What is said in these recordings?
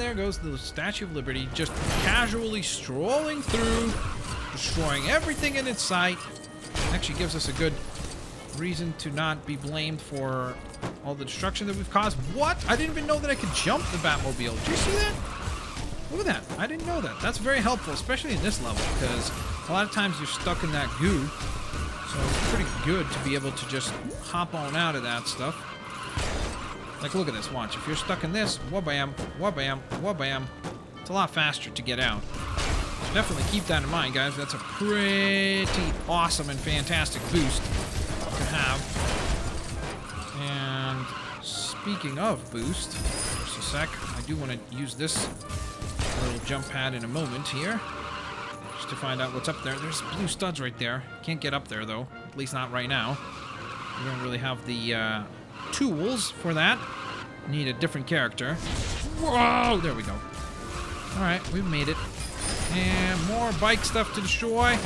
there goes the Statue of Liberty, just casually strolling through, destroying everything in its sight. Actually gives us a good reason to not be blamed for all the destruction that we've caused. What? I didn't even know that I could jump the Batmobile. Did you see that? Look at that. I didn't know that. That's very helpful, especially in this level, because a lot of times you're stuck in that goo. So it's pretty good to be able to just hop on out of that stuff. Like, look at this. Watch. If you're stuck in this, wha-bam, wha-bam, wha-bam. It's a lot faster to get out. So definitely keep that in mind, guys. That's a pretty awesome and fantastic boost to have. And speaking of boost, just a sec, I do want to use this little jump pad in a moment here, just to find out what's up there. There's blue studs right there. Can't get up there, though. At least not right now. We don't really have the tools for that. Need a different character. Whoa! There we go. Alright, we've made it. And more bike stuff to destroy.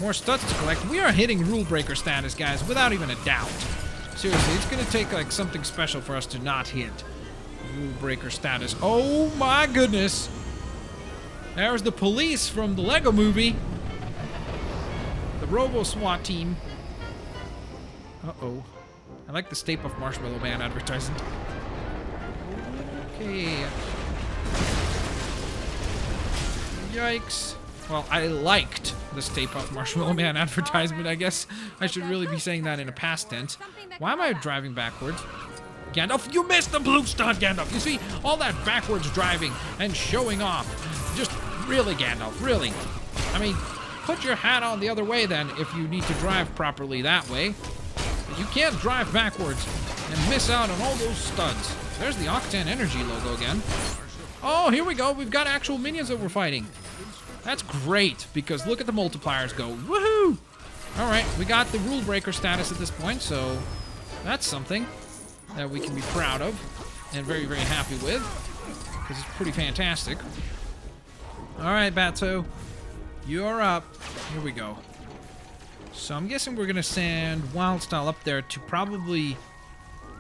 More studs to collect. We are hitting rule breaker status, guys, without even a doubt. Seriously, it's going to take like something special for us to not hit rule breaker status. Oh my goodness. There's the police from the Lego movie. The Robo SWAT team. Uh-oh. I like the Stay Puft Marshmallow Man advertisement. Okay. Yikes. Well, I liked the Stay Puft Marshmallow Man advertisement, I guess. I should really be saying that in a past tense. Why am I driving backwards? Gandalf, you missed the blue stud, Gandalf. You see, all that backwards driving and showing off. Just really, Gandalf, really. I mean, put your hat on the other way then if you need to drive properly that way. But you can't drive backwards and miss out on all those studs. There's the Octane Energy logo again. Oh, here we go. We've got actual minions that we're fighting. That's great, because look at the multipliers go. Woohoo! All right, we got the rule breaker status at this point, so that's something that we can be proud of and very, very happy with, because it's pretty fantastic. All right, Batso, you're up. Here we go. So I'm guessing we're going to send Wildstyle up there to probably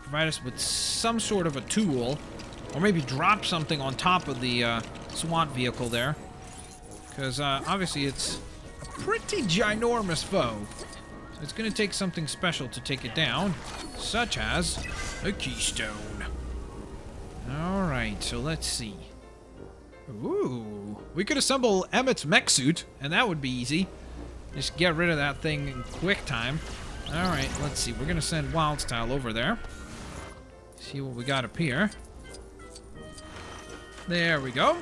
provide us with some sort of a tool, or maybe drop something on top of the SWAT vehicle there, because obviously it's a pretty ginormous foe. So it's going to take something special to take it down, such as a Keystone. Alright, so let's see. Ooh, we could assemble Emmett's mech suit, and that would be easy. Just get rid of that thing in quick time. Alright, let's see. We're going to send Wildstyle over there. See what we got up here. There we go.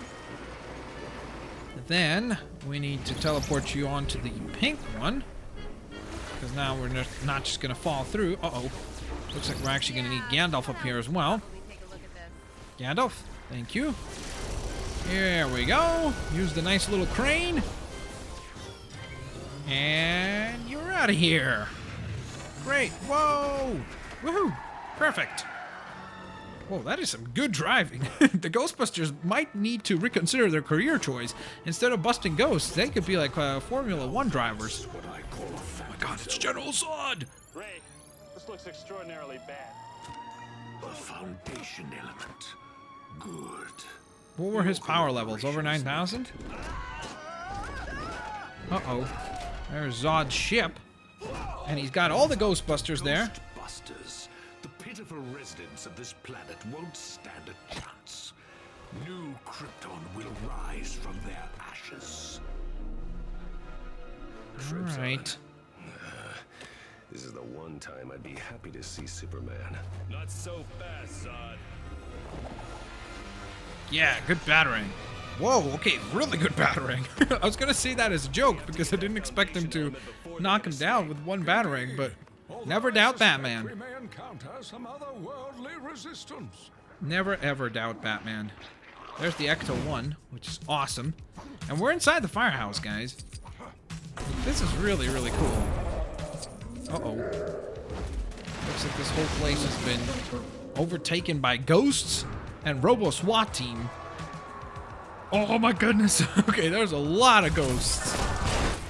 Then we need to teleport you onto the pink one, because now we're not just going to fall through. Uh-oh. Looks like we're actually going to need Gandalf up here as well. Gandalf, thank you. Here we go. Use the nice little crane. And you're out of here. Great. Whoa. Woohoo. Perfect. Whoa, that is some good driving. The Ghostbusters might need to reconsider their career choice. Instead of busting ghosts, they could be like Formula 1 drivers. What I call a Oh my god, it's General Zod! Ray, this looks extraordinarily bad. a foundation element. Good. What were his power levels? Over 9,000? Uh-oh. There's Zod's ship. And he's got all the Ghostbusters there. Ghostbusters. The pitiful residents of this planet won't stand a chance. New Krypton will rise from their ashes. Alright. This is the one time I'd be happy to see Superman. Not so fast, Zod. Yeah, good battering. Whoa, okay, really good battering. I was gonna say that as a joke because I didn't expect him to knock him down with one battering, but never doubt Batman. We may encounter some otherworldly resistance. Never ever doubt Batman. There's the Ecto 1, which is awesome. And we're inside the Firehouse, guys. This is really, really cool. Uh-oh. Looks like this whole place has been overtaken by ghosts and Robo SWAT team. Oh my goodness. Okay, there's a lot of ghosts.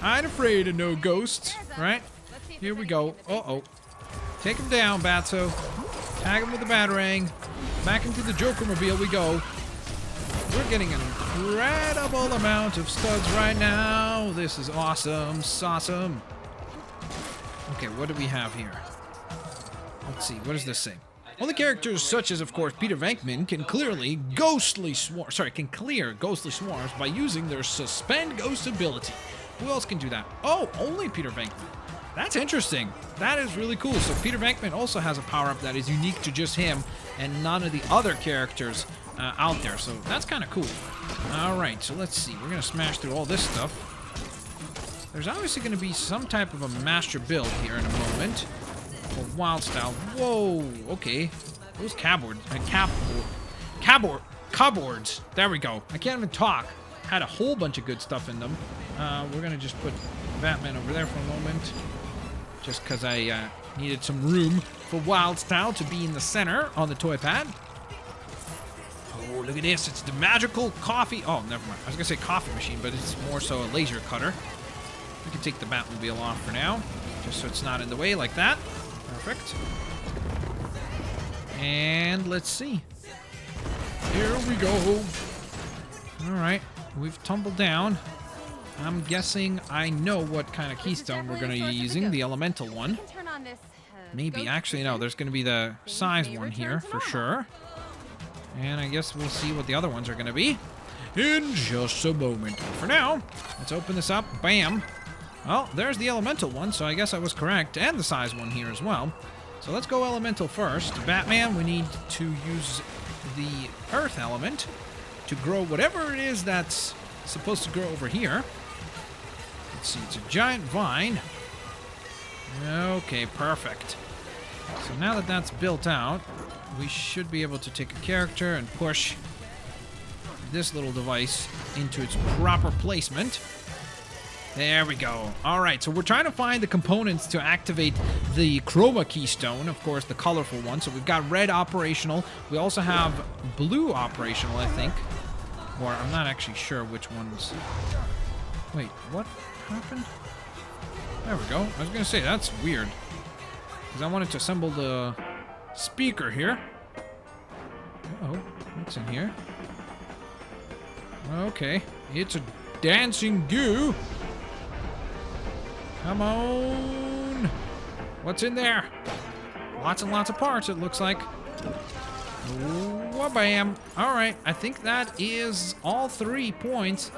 I ain't afraid of no ghosts, right? Here we go. Uh-oh. Take him down, Batso. Tag him with the Batarang. Back into the Joker-mobile we go. We're getting an incredible amount of studs right now. This is awesome. Awesome. Okay, what do we have here? Let's see. What does this say? Only characters such as, of course, Peter Venkman can clear ghostly swarms by using their Suspend Ghost ability. Who else can do that? Oh, only Peter Venkman. That's interesting. That is really cool. So Peter Venkman also has a power-up that is unique to just him and none of the other characters out there. So that's kind of cool. All right, so let's see. We're going to smash through all this stuff. There's obviously going to be some type of a master build here in a moment. For wild style. Whoa, okay. Those cupboards. There we go. I can't even talk. Had a whole bunch of good stuff in them. We're going to just put Batman over there for a moment. Just because I needed some room for wild style to be in the center on the toy pad. Oh, look at this. It's the magical coffee. Oh, never mind. I was going to say coffee machine, but it's more so a laser cutter. We can take the Batmobile off for now. Just so it's not in the way like that. Perfect. And let's see. Here we go. All right. We've tumbled down. I'm guessing I know what kind of Keystone we're going to be using. The elemental one. Maybe. Actually, no. There's going to be the size one here for sure. And I guess we'll see what the other ones are going to be in just a moment. For now, let's open this up. Bam. Well, there's the elemental one, so I guess I was correct. And the size one here as well. So let's go elemental first. Batman, we need to use the earth element to grow whatever it is that's supposed to grow over here. Let's see, it's a giant vine. Okay, perfect. So now that that's built out, we should be able to take a character and push this little device into its proper placement. There we go. All right, so we're trying to find the components to activate the Chroma Keystone, of course, the colorful one. So we've got red operational. We also have blue operational, I think. Or I'm not actually sure which ones. Wait, what happened? There we go. I was going to say, that's weird. Because I wanted to assemble the speaker here. Uh-oh, what's in here? Okay, it's a dancing goo. Come on. What's in there? Lots and lots of parts, it looks like. Wha-bam. All right, I think that is all 3 points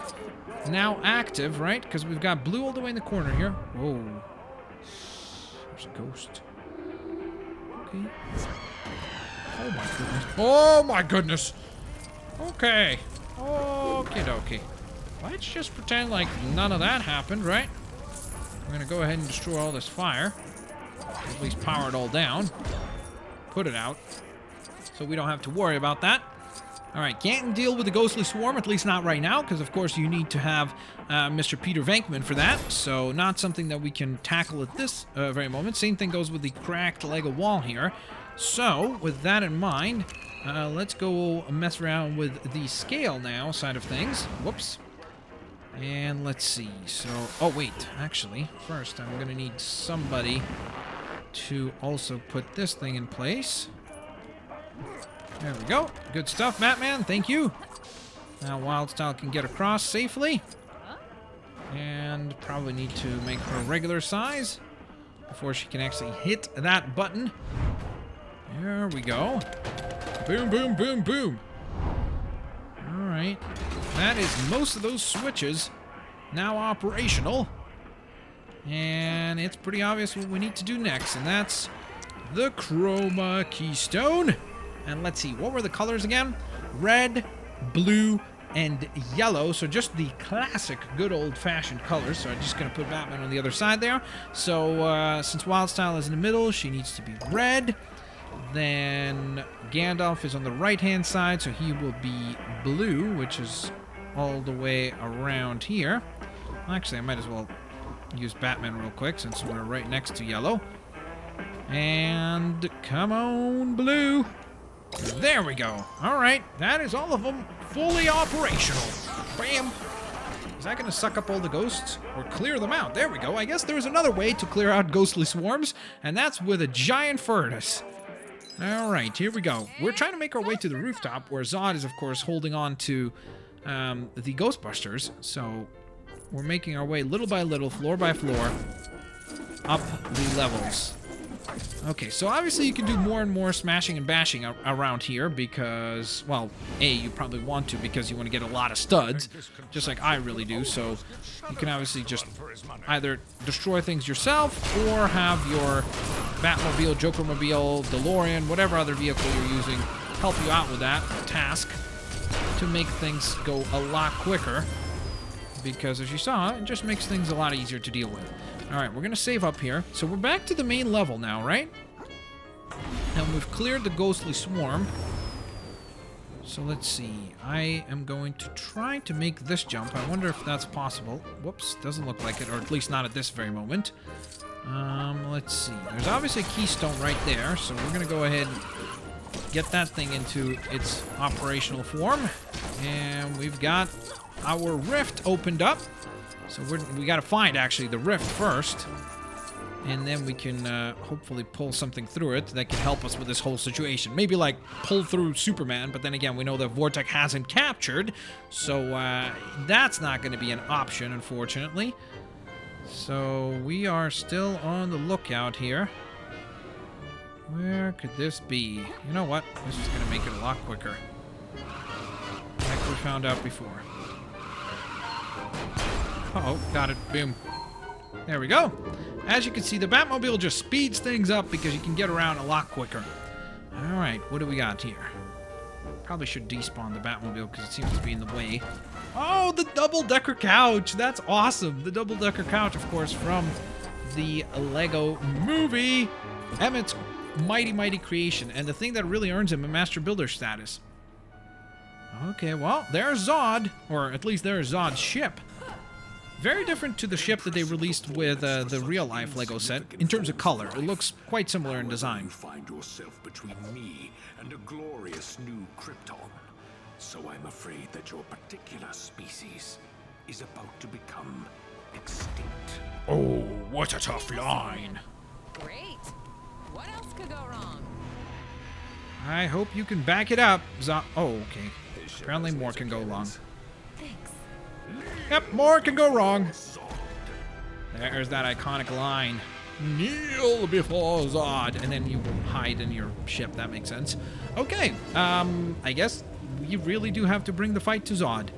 now active, right? Because we've got blue all the way in the corner here. Whoa. There's a ghost. Okay. Oh my goodness. Oh my goodness. Okay. Okie dokie. Let's just pretend like none of that happened, right? We're gonna go ahead and destroy all this fire. At least power it all down. Put it out. So we don't have to worry about that. Alright, can't deal with the ghostly swarm, at least not right now, because of course you need to have Mr. Peter Venkman for that. So not something that we can tackle at this very moment. Same thing goes with the cracked Lego wall here. So, with that in mind, let's go mess around with the scale now side of things. Whoops. And let's see. So, oh wait, actually, first I'm going to need somebody to also put this thing in place. There we go. Good stuff, Batman. Thank you. Now Wildstyle can get across safely. And probably need to make her regular size before she can actually hit that button. There we go. Boom, boom, boom, boom. Alright. That is most of those switches now operational. And it's pretty obvious what we need to do next, and that's the Chroma Keystone. And let's see, what were the colors again? Red, blue, and yellow. So just the classic, good old-fashioned colors. So I'm just going to put Batman on the other side there. So since Wildstyle is in the middle, she needs to be red. Then Gandalf is on the right-hand side, so he will be blue, which is all the way around here. Well, actually, I might as well use Batman real quick since we're right next to yellow. And come on, blue. There we go. All right, that is all of them fully operational. Bam. Is that going to suck up all the ghosts or clear them out? There we go. I guess there's another way to clear out ghostly swarms, and that's with a giant furnace. All right, here we go. We're trying to make our way to the rooftop, where Zod is, of course, holding on to the Ghostbusters. So we're making our way little by little, floor by floor, up the levels. Okay, so obviously you can do more and more smashing and bashing around here because, well, A, you probably want to because you want to get a lot of studs, just like I really do, so you can obviously just either destroy things yourself or have your Batmobile, Jokermobile, DeLorean, whatever other vehicle you're using help you out with that task to make things go a lot quicker because, as you saw, it just makes things a lot easier to deal with. Alright, we're going to save up here. So we're back to the main level now, right? And we've cleared the ghostly swarm. So let's see. I am going to try to make this jump. I wonder if that's possible. Whoops, doesn't look like it, or at least not at this very moment. Let's see. There's obviously a keystone right there, so we're going to go ahead and get that thing into its operational form. And we've got our rift opened up. So we got to find, actually, the rift first. And then we can hopefully pull something through it that can help us with this whole situation. Maybe, like, pull through Superman, but then again, we know that Vortex hasn't captured. So that's not going to be an option, unfortunately. So we are still on the lookout here. Where could this be? You know what? This is going to make it a lot quicker. Like we found out before. Uh-oh, got it. Boom. There we go. As you can see, the Batmobile just speeds things up because you can get around a lot quicker. Alright, what do we got here? Probably should despawn the Batmobile because it seems to be in the way. Oh, the double-decker couch! That's awesome! The double-decker couch, of course, from the Lego movie. Emmett's mighty, mighty creation. And the thing that really earns him a Master Builder status. Okay, well, there's Zod. Or at least there's Zod's ship. Very different to the ship that they released with the real-life Lego set in terms of color. It looks quite similar in design. You find yourself between me and a glorious new Krypton. So I'm afraid that your particular species is about to become extinct. Oh, what a tough line. Great. What else could go wrong? I hope you can back it up, Zod. Oh, okay. Apparently more can go wrong. Thanks. Yep, more can go wrong. There's that iconic line. Kneel before Zod. And then you hide in your ship. That makes sense. Okay, I guess we really do have to bring the fight to Zod.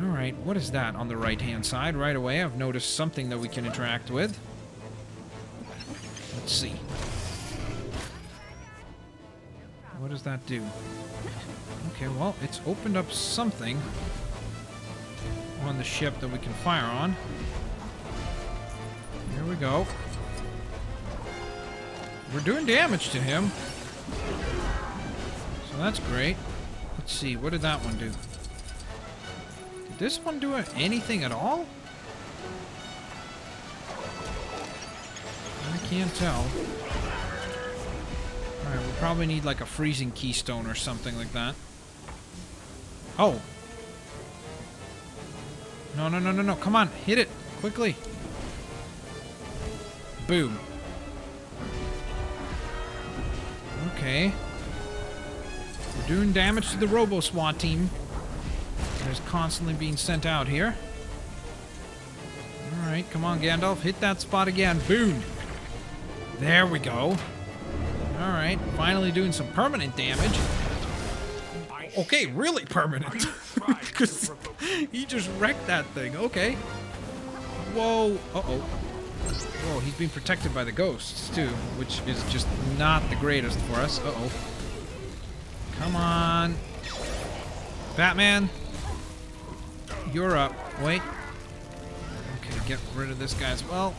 Alright, what is that on the right-hand side? Right away, I've noticed something that we can interact with. Let's see. What does that do? Okay, well, it's opened up something on the ship that we can fire on. Here we go. We're doing damage to him. So that's great. Let's see, what did that one do? Did this one do anything at all? I can't tell. Alright, we'll probably need like a freezing keystone or something like that. Oh. No, no, no, no, no. Come on. Hit it. Quickly. Boom. Okay. We're doing damage to the Robo-SWAT team. There's constantly being sent out here. Alright, come on, Gandalf. Hit that spot again. Boom. There we go. Alright, finally doing some permanent damage. Okay, really permanent. Because he just wrecked that thing. Okay. Whoa. Uh-oh. Whoa, he's being protected by the ghosts, too, which is just not the greatest for us. Uh-oh. Come on. Batman. You're up. Wait. Okay, get rid of this guy as well.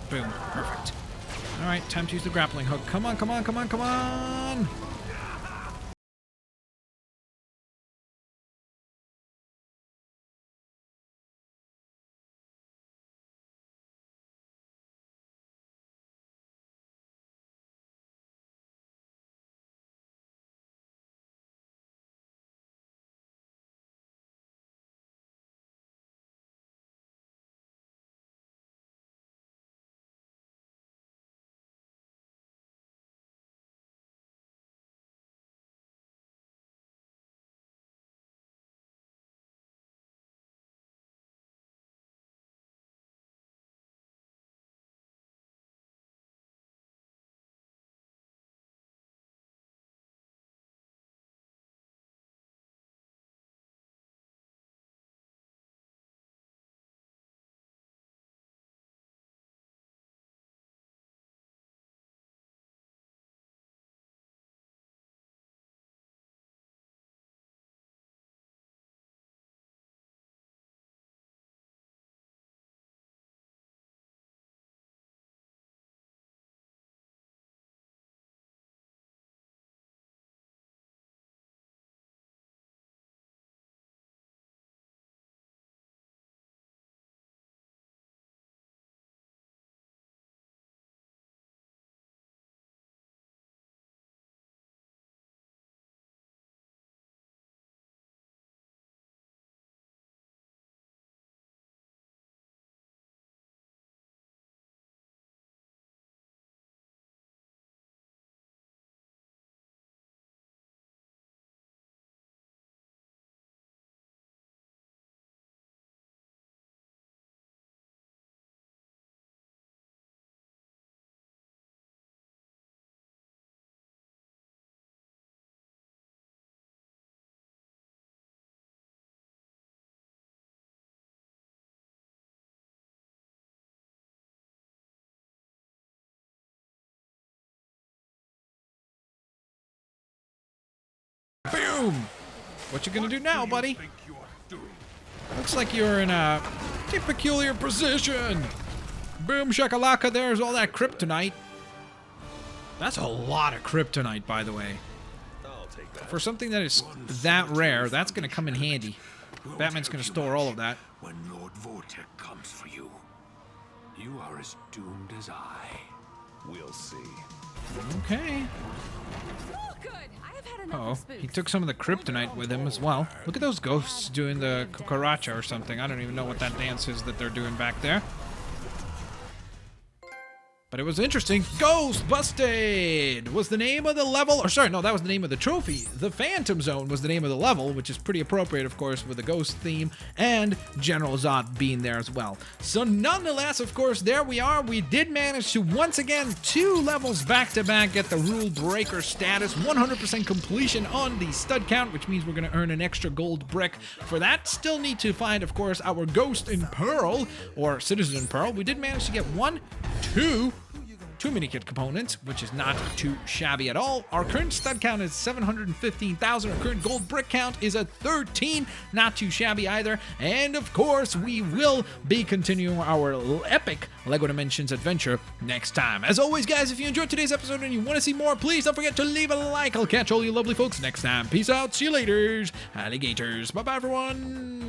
Boom. Perfect. Alright, time to use the grappling hook. Come on, come on, come on, come on! Boom. What you gonna do now, buddy? Looks like you're in a peculiar position. Boom shakalaka, there's all that kryptonite. That's a lot of kryptonite, by the way. I'll take that. For something that is that rare, that's gonna come in handy. Batman's gonna store all of that. When Lord Vortek comes for you, you are as doomed as I. We'll see. Okay. Oh, good. I have had enough Uh-oh. of spooks. He took some of the kryptonite with him as well. Look at those ghosts doing the cucaracha or something. I don't even know what that dance is that they're doing back there. But it was interesting. Ghost Busted was the name of the level. Or sorry, no, that was the name of the trophy. The Phantom Zone was the name of the level, which is pretty appropriate, of course, with the ghost theme and General Zod being there as well. So nonetheless, of course, there we are. We did manage to, once again, 2 levels back-to-back get the Rule Breaker status. 100% completion on the stud count, which means we're going to earn an extra gold brick for that. Still need to find, of course, our Ghost in Pearl, or Citizen in Pearl. We did manage to get 2 mini-kit components, which is not too shabby at all. Our current stud count is 715,000. Our current gold brick count is at 13. Not too shabby either. And of course, we will be continuing our epic LEGO Dimensions adventure next time. As always, guys, if you enjoyed today's episode and you want to see more, please don't forget to leave a like. I'll catch all you lovely folks next time. Peace out. See you later, alligators. Bye-bye, everyone.